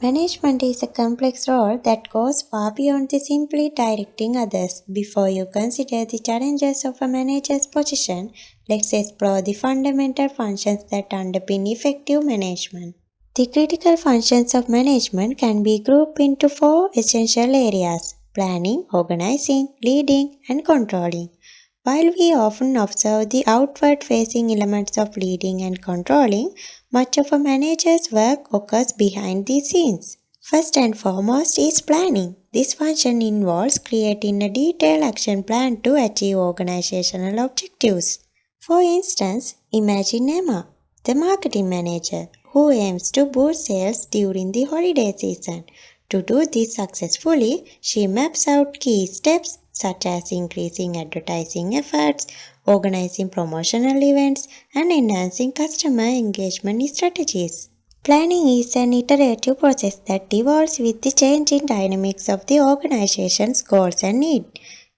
Management is a complex role that goes far beyond the simply directing others. Before you consider the challenges of a manager's position, let's explore the fundamental functions that underpin effective management. The critical functions of management can be grouped into four essential areas: planning, organizing, leading, and controlling. While we often observe the outward facing elements of leading and controlling, much of a manager's work occurs behind the scenes. First and foremost is planning. This function involves creating a detailed action plan to achieve organizational objectives. For instance, imagine Emma, the marketing manager, who aims to boost sales during the holiday season. To do this successfully, she maps out key steps such as increasing advertising efforts, organizing promotional events, and enhancing customer engagement strategies. Planning is an iterative process that evolves with the changing dynamics of the organization's goals and needs.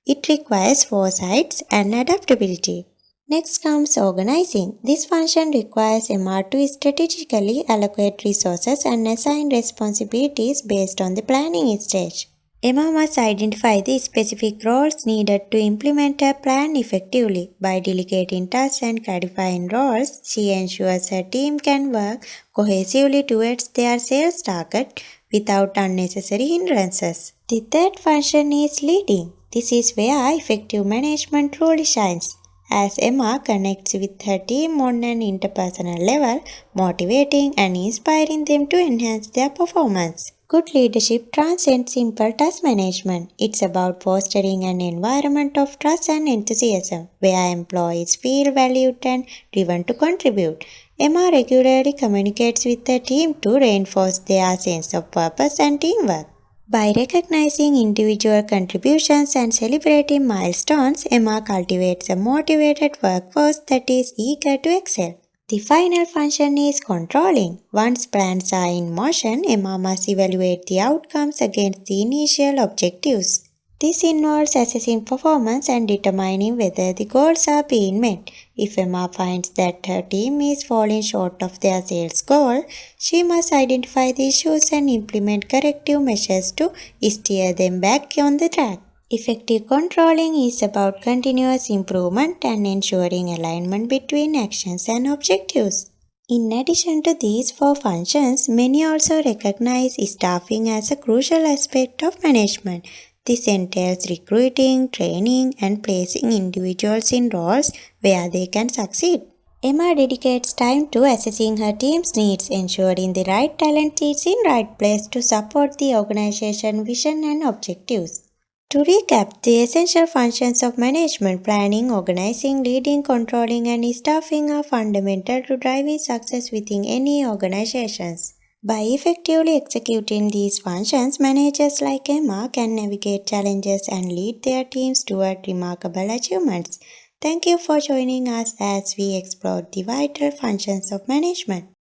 It requires foresight and adaptability. Next comes organizing. This function requires MR to strategically allocate resources and assign responsibilities based on the planning stage. Emma must identify the specific roles needed to implement her plan effectively. By delegating tasks and clarifying roles, she ensures her team can work cohesively towards their sales target without unnecessary hindrances. The third function is leading. This is where effective management truly shines, as Emma connects with her team on an interpersonal level, motivating and inspiring them to enhance their performance. Good leadership transcends simple task management. It's about fostering an environment of trust and enthusiasm where employees feel valued and driven to contribute. Emma regularly communicates with the team to reinforce their sense of purpose and teamwork. By recognizing individual contributions and celebrating milestones, Emma cultivates a motivated workforce that is eager to excel. The final function is controlling. Once plans are in motion, Emma must evaluate the outcomes against the initial objectives. This involves assessing performance and determining whether the goals are being met. If Emma finds that her team is falling short of their sales goal, she must identify the issues and implement corrective measures to steer them back on the track. Effective controlling is about continuous improvement and ensuring alignment between actions and objectives. In addition to these four functions, many also recognize staffing as a crucial aspect of management. This entails recruiting, training, and placing individuals in roles where they can succeed. Emma dedicates time to assessing her team's needs, ensuring the right talent is in right place to support the organization vision and objectives. To recap, the essential functions of management, planning, organizing, leading, controlling, and staffing are fundamental to driving success within any organizations. By effectively executing these functions, managers like Emma can navigate challenges and lead their teams toward remarkable achievements. Thank you for joining us as we explored the vital functions of management.